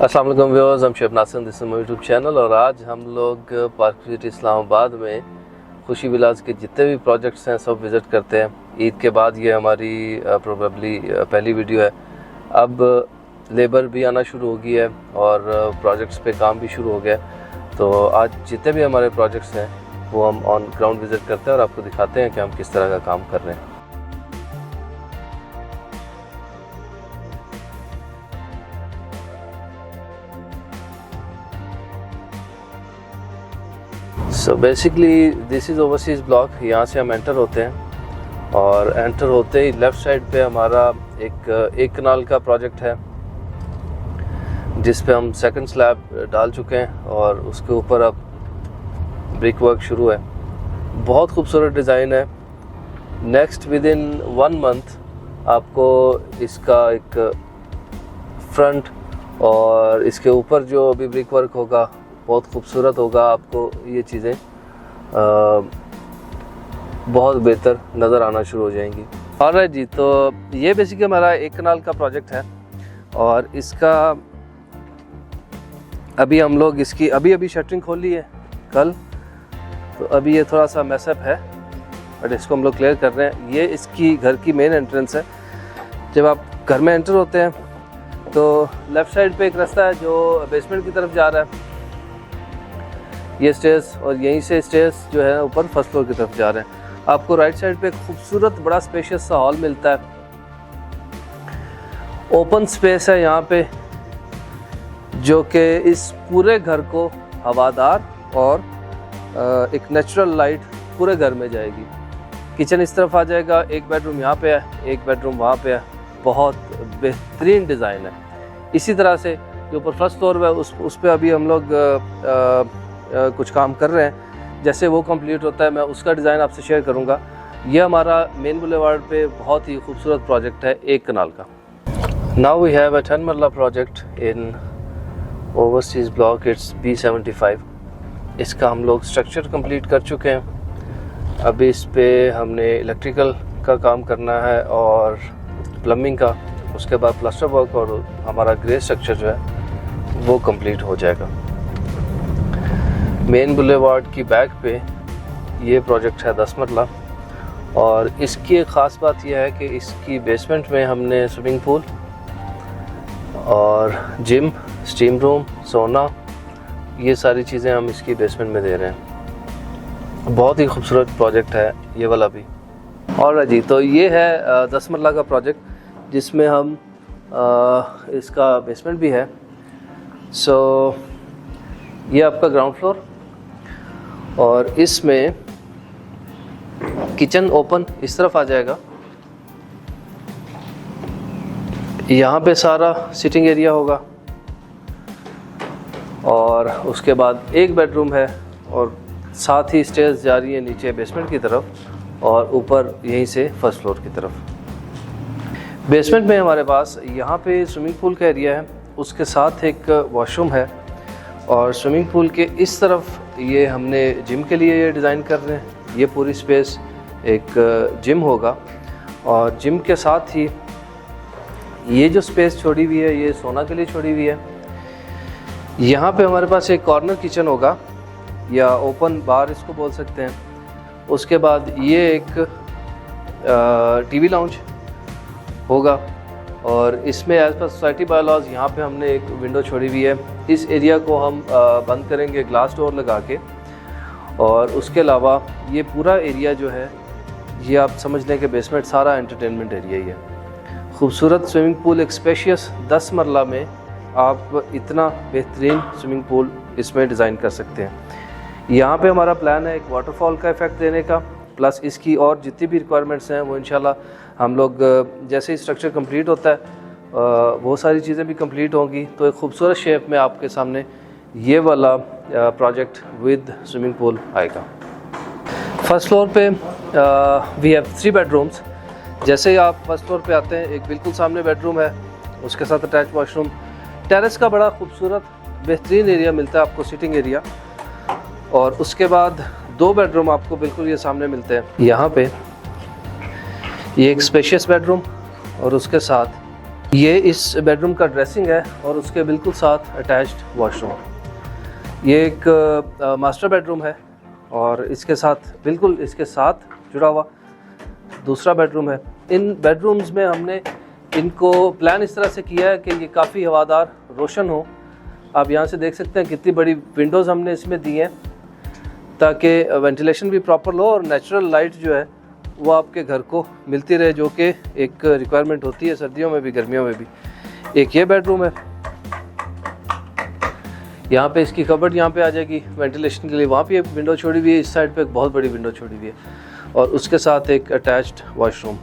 अस्सलाम वालेकुम व्यूअर्स, हम chef Nasir, this is my YouTube channel. और आज हम लोग पार्क विजिट इस्लामाबाद में खुशी विलास के जितने भी प्रोजेक्ट्स हैं सब विज़िट करते हैं। ईद के बाद ये हमारी प्रोबेबली पहली वीडियो है। अब लेबर भी आना शुरू हो गई है और प्रोजेक्ट्स पे काम भी शुरू हो गया है। तो आज जितने भी हमारे प्रोजेक्ट्स हैं वो हम ऑन ग्राउंड विज़िट करते हैं और आपको दिखाते हैं कि हम किस तरह का काम कर रहे हैं। So basically this is overseas block. यहाँ से हम एंटर होते हैं और एंटर होते ही लेफ़्ट साइड पे हमारा एक कनाल का प्रोजेक्ट है जिस पे हम सेकंड स्लैब डाल चुके हैं और उसके ऊपर अब ब्रिक वर्क शुरू है। बहुत खूबसूरत डिज़ाइन है। नेक्स्ट विद इन 1 मंथ आपको इसका एक फ्रंट और इसके ऊपर जो अभी ब्रिक वर्क होगा बहुत खूबसूरत होगा। आपको ये चीज़ें बहुत बेहतर नज़र आना शुरू हो जाएंगी। और जी, तो ये बेसिकली हमारा एक कनाल का प्रोजेक्ट है और इसका अभी हम लोग इसकी अभी शटरिंग खोली है कल, तो अभी ये थोड़ा सा मैसअप है बट इसको हम लोग क्लियर कर रहे हैं। ये इसकी घर की मेन एंट्रेंस है। जब आप घर में एंटर होते हैं तो लेफ़्ट साइड पे एक रास्ता है जो बेसमेंट की तरफ जा रहा है। ये स्टेयर्स और यहीं से स्टेयर्स जो है ऊपर फर्स्ट फ्लोर की तरफ जा रहे हैं। आपको राइट साइड पे खूबसूरत बड़ा स्पेशियस सा हॉल मिलता है। ओपन स्पेस है यहाँ पे जो कि इस पूरे घर को हवादार और एक नेचुरल लाइट पूरे घर में जाएगी। किचन इस तरफ आ जाएगा, एक बेडरूम यहाँ पे है, एक बेडरूम वहाँ पे है। बहुत बेहतरीन डिज़ाइन है। इसी तरह से जो ऊपर फर्स्ट फ्लोर है उस पर अभी हम लोग कुछ काम कर रहे हैं। जैसे वो कंप्लीट होता है मैं उसका डिज़ाइन आपसे शेयर करूंगा। ये हमारा मेन बुलेवार्ड पे बहुत ही खूबसूरत प्रोजेक्ट है एक कनाल का। नाउ वी हैव अ 10 मरला project in overseas block, it's B75। इसका हम लोग स्ट्रक्चर कंप्लीट कर चुके हैं। अभी इस पे हमने इलेक्ट्रिकल का काम करना है और प्लम्बिंग का। उसके बाद प्लास्टर वर्क और हमारा ग्रे स्ट्रक्चर जो है वो कंप्लीट हो जाएगा। मेन बुलेवार्ड की बैक पे ये प्रोजेक्ट है 10 मरला और इसकी एक ख़ास बात यह है कि इसकी बेसमेंट में हमने स्विमिंग पूल और जिम, स्टीम रूम, सोना, ये सारी चीज़ें हम इसकी बेसमेंट में दे रहे हैं। बहुत ही खूबसूरत प्रोजेक्ट है ये वाला भी। और जी, तो ये है 10 मरला का प्रोजेक्ट जिसमें हम इसका बेसमेंट भी है। सो ये आपका ग्राउंड फ्लोर और इसमें किचन ओपन इस तरफ आ जाएगा। यहाँ पे सारा सिटिंग एरिया होगा और उसके बाद एक बेडरूम है और साथ ही स्टेयर्स जा रही है नीचे बेसमेंट की तरफ और ऊपर यहीं से फर्स्ट फ्लोर की तरफ। बेसमेंट में हमारे पास यहाँ पे स्विमिंग पूल का एरिया है, उसके साथ एक वॉशरूम है और स्विमिंग पूल के इस तरफ ये हमने जिम के लिए ये डिज़ाइन कर रहे हैं। ये पूरी स्पेस एक जिम होगा और जिम के साथ ही ये जो स्पेस छोड़ी हुई है ये सोना के लिए छोड़ी हुई है। यहाँ पे हमारे पास एक कॉर्नर किचन होगा या ओपन बार इसको बोल सकते हैं। उसके बाद ये एक टीवी लाउंज होगा और इसमें एज पर सोसाइटी बायलॉज यहाँ पे हमने एक विंडो छोड़ी हुई है। इस एरिया को हम बंद करेंगे ग्लास डोर लगा के। और उसके अलावा ये पूरा एरिया जो है ये आप समझ लें कि बेसमेंट सारा एंटरटेनमेंट एरिया ही है। खूबसूरत स्विमिंग पूल, एक स्पेशियस 10 मरला में आप इतना बेहतरीन स्विमिंग पूल इसमें डिज़ाइन कर सकते हैं। यहाँ पे हमारा प्लान है एक वाटरफॉल का इफ़ेक्ट देने का, प्लस इसकी और जितनी भी रिक्वायरमेंट्स हैं वो इंशाल्लाह हम लोग जैसे ही स्ट्रक्चर कंप्लीट होता है वो सारी चीज़ें भी कंप्लीट होंगी तो एक खूबसूरत शेप में आपके सामने ये वाला प्रोजेक्ट विद स्विमिंग पूल आएगा। फर्स्ट फ्लोर पे वी हैव 3 बेडरूम्स। जैसे ही आप फर्स्ट फ्लोर पे आते हैं एक बिल्कुल सामने बेडरूम है, उसके साथ अटैच वॉशरूम। टेरेस का बड़ा खूबसूरत बेहतरीन एरिया मिलता है आपको, सिटिंग एरिया। और उसके बाद 2 बेडरूम आपको बिल्कुल ये सामने मिलते हैं। यहाँ पे ये एक स्पेशियस बेडरूम और उसके साथ ये इस बेडरूम का ड्रेसिंग है और उसके बिल्कुल साथ अटैच्ड वॉशरूम। ये एक मास्टर बेडरूम है और इसके साथ बिल्कुल इसके साथ जुड़ा हुआ दूसरा बेडरूम है। इन बेडरूम्स में हमने इनको प्लान इस तरह से किया है कि ये काफ़ी हवादार रोशन हो। आप यहाँ से देख सकते हैं कितनी बड़ी विंडोज़ हमने इसमें दी हैं ताकि वेंटिलेशन भी प्रॉपर हो और नेचुरल लाइट जो है वो आपके घर को मिलती रहे, जो कि एक रिक्वायरमेंट होती है सर्दियों में भी गर्मियों में भी। एक ये बेडरूम है, यहाँ पे इसकी कबर्ड यहाँ पे आ जाएगी वेंटिलेशन के लिए। वहाँ पे एक विंडो छोड़ी हुई है, इस साइड पे एक बहुत बड़ी विंडो छोड़ी हुई है और उसके साथ एक अटैच्ड वॉशरूम।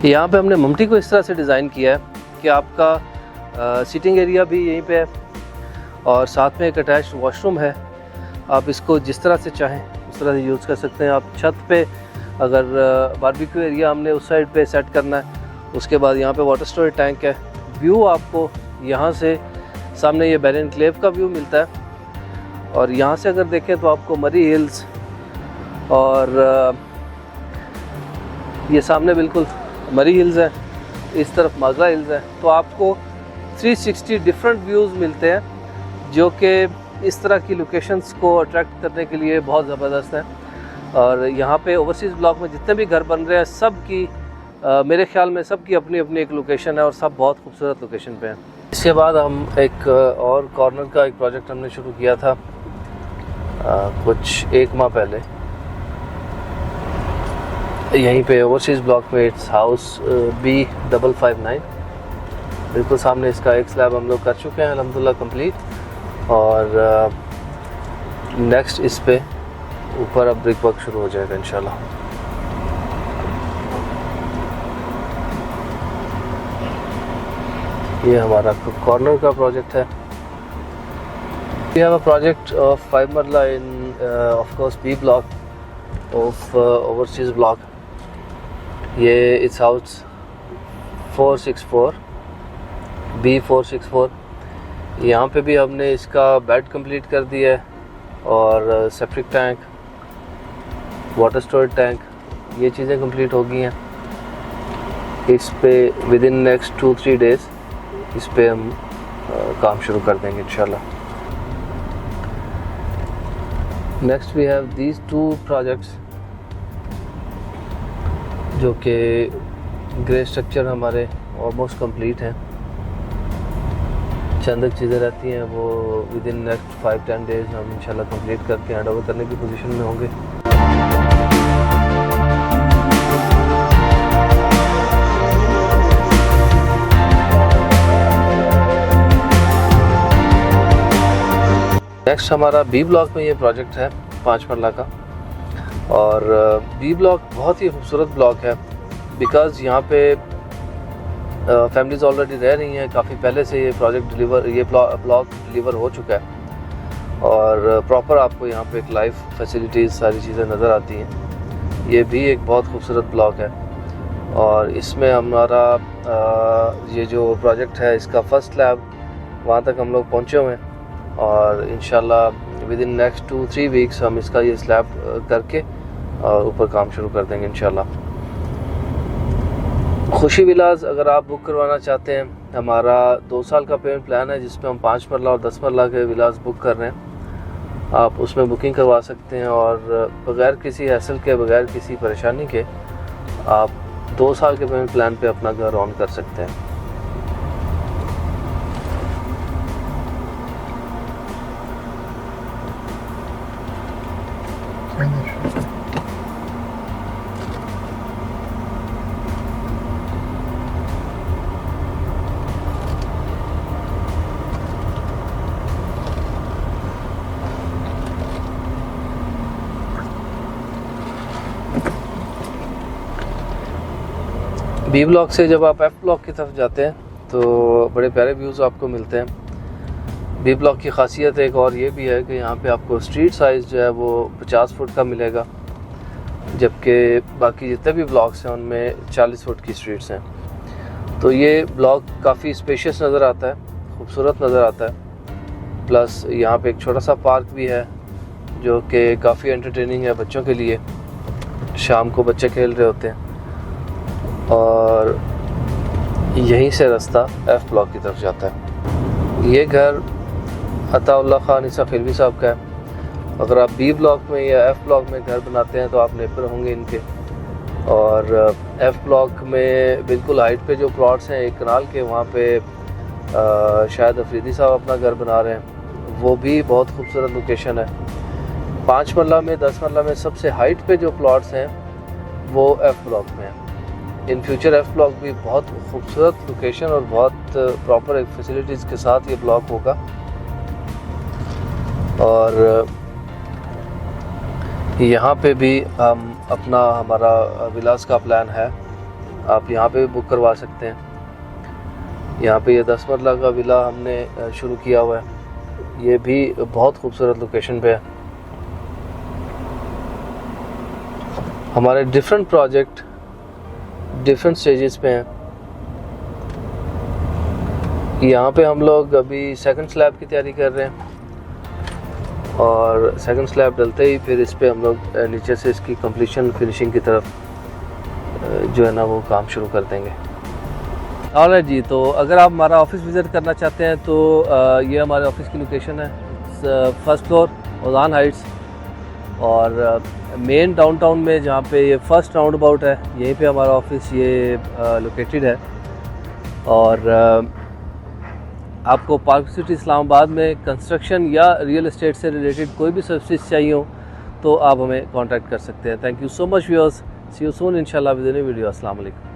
यहाँ पे हमने ममटी को इस तरह से डिज़ाइन किया है कि आपका सीटिंग एरिया भी यहीं पे है और साथ में एक अटैच्ड वॉशरूम है। आप इसको जिस तरह से चाहें उस तरह से यूज़ कर सकते हैं। आप छत पे अगर बारबेक्यू एरिया हमने उस साइड पे सेट करना है, उसके बाद यहाँ पे वाटर स्टोरेज टैंक है। व्यू आपको यहाँ से सामने ये बैरियन क्लेव का व्यू मिलता है और यहाँ से अगर देखें तो आपको मरी हिल्स और ये सामने बिल्कुल मरी हिल्स है, इस तरफ माजरा हिल्स है। तो आपको 360 डिफरेंट व्यूज़ मिलते हैं जो कि इस तरह की लोकेशंस को अट्रैक्ट करने के लिए बहुत ज़बरदस्त है। और यहाँ पे ओवरसीज़ ब्लॉक में जितने भी घर बन रहे हैं सब की मेरे ख्याल में सब की अपनी अपनी एक लोकेशन है और सब बहुत खूबसूरत लोकेशन पे हैं। इसके बाद हम एक और कॉर्नर का एक प्रोजेक्ट हमने शुरू किया था कुछ 1 माह पहले, यहीं पे ओवरसीज़ ब्लॉक में इट्स हाउस B559। बिल्कुल सामने इसका एक स्लैब हम लोग कर चुके हैं अल्हम्दुलिल्लाह कंप्लीट और नेक्स्ट इस पे ऊपर अब ब्रिक वर्क शुरू हो जाएगा इंशाल्लाह। ये हमारा कॉर्नर का प्रोजेक्ट है। We have a project of 5 marla in of course B block of overseas block. ये इट्स हाउस 464 B464। यहाँ पे भी हमने इसका बेड कंप्लीट कर दिया है और septic tank, water storage tank, ये चीज़ें कंप्लीट हो गई हैं। इस पे विद इन नेक्स्ट 2-3 डेज़ इस पे हम काम शुरू कर देंगे इंशाल्लाह। Next we have these 2 projects जो कि ग्रे स्ट्रक्चर हमारे ऑलमोस्ट कंप्लीट हैं। चंद चीज़ें रहती हैं वो विद इन नेक्स्ट 5-10 डेज़ हम इंशाल्लाह कंप्लीट करके हैंड ओवर करने की पोजीशन में होंगे। नेक्स्ट हमारा बी ब्लॉक में ये प्रोजेक्ट है 5 मरला का और बी ब्लॉक बहुत ही खूबसूरत ब्लॉक है बिकॉज़ यहाँ पे फैमिलीज़ ऑलरेडी रह रही हैं। काफ़ी पहले से ये ब्लॉक डिलीवर हो चुका है और प्रॉपर आपको यहाँ पे एक लाइफ फैसिलिटीज़ सारी चीज़ें नज़र आती हैं। ये भी एक बहुत खूबसूरत ब्लॉक है और इसमें हमारा ये जो प्रोजेक्ट है इसका फर्स्ट लैब वहाँ तक हम लोग पहुँचे हुए हैं और इंशाल्लाह विद इन नेक्स्ट 2-3 वीक्स हम इसका ये स्लैब करके और ऊपर काम शुरू कर देंगे इंशाल्लाह। खुशी विलास अगर आप बुक करवाना चाहते हैं, हमारा 2 साल का पेमेंट प्लान है जिसमें हम 5 मरला और 10 मरला के विलास बुक कर रहे हैं। आप उसमें बुकिंग करवा सकते हैं और बग़ैर किसी हैसल के, बग़ैर किसी परेशानी के आप 2 साल के पेमेंट प्लान पे अपना घर ऑन कर सकते हैं। बी ब्लॉक से जब आप एफ ब्लॉक की तरफ जाते हैं तो बड़े प्यारे व्यूज़ आपको मिलते हैं। बी ब्लॉक की खासियत एक और ये भी है कि यहाँ पे आपको स्ट्रीट साइज़ जो है वो 50 फुट का मिलेगा, जबकि बाकी जितने भी ब्लॉक्स हैं उनमें 40 फुट की स्ट्रीट्स हैं। तो ये ब्लॉक काफ़ी स्पेशियस नज़र आता है, खूबसूरत नज़र आता है। प्लस यहाँ पे एक छोटा सा पार्क भी है जो कि काफ़ी एंटरटेनिंग है बच्चों के लिए। शाम को बच्चे खेल रहे होते हैं और यहीं से रास्ता F ब्लॉक की तरफ जाता है। ये घर अताउल्लाह खान ईसा खिलवी साहब का है। अगर आप B ब्लॉक में या F ब्लॉक में घर बनाते हैं तो आप नेबर होंगे इनके। और F ब्लॉक में बिल्कुल हाइट पे जो प्लॉट्स हैं एक कनाल के, वहाँ पे शायद अफरीदी साहब अपना घर बना रहे हैं। वो भी बहुत खूबसूरत लोकेशन है। 5 मरला में 10 मरला में सबसे हाइट पे जो प्लॉट्स हैं वो F ब्लॉक में हैं। इन फ्यूचर F ब्लॉक भी बहुत खूबसूरत लोकेशन और बहुत प्रॉपर फैसिलिटीज़ के साथ ये ब्लॉक होगा। और यहाँ पे भी हम हमारा विलास का प्लान है, आप यहाँ पे भी बुक करवा सकते हैं। यहाँ पे ये 10 मरला का विला हमने शुरू किया हुआ है। ये भी बहुत खूबसूरत लोकेशन पे है। हमारे डिफरेंट प्रोजेक्ट डिफरेंट स्टेजेस पे हैं। यहाँ पे हम लोग अभी सेकंड स्लैब की तैयारी कर रहे हैं और सेकंड स्लैब डलते ही फिर इस पे हम लोग नीचे से इसकी कंप्लीशन फिनिशिंग की तरफ जो है ना वो काम शुरू कर देंगे। ऑलराइट जी, तो अगर आप हमारा ऑफिस विज़िट करना चाहते हैं तो ये हमारे ऑफिस की लोकेशन है, फर्स्ट फ्लोर ओजान हाइट्स। और मेन डाउनटाउन में जहाँ पे ये फर्स्ट राउंड अबाउट है, यहीं पे हमारा ऑफिस ये लोकेटेड है। और आपको पार्क सिटी इस्लामाबाद में कंस्ट्रक्शन या रियल एस्टेट से रिलेटेड कोई भी सर्विसेज चाहिए हो तो आप हमें कांटेक्ट कर सकते हैं। Thank you so much viewers, see you soon इंशाल्लाह विद अ न्यू वीडियो। अस्सलाम वालेकुम।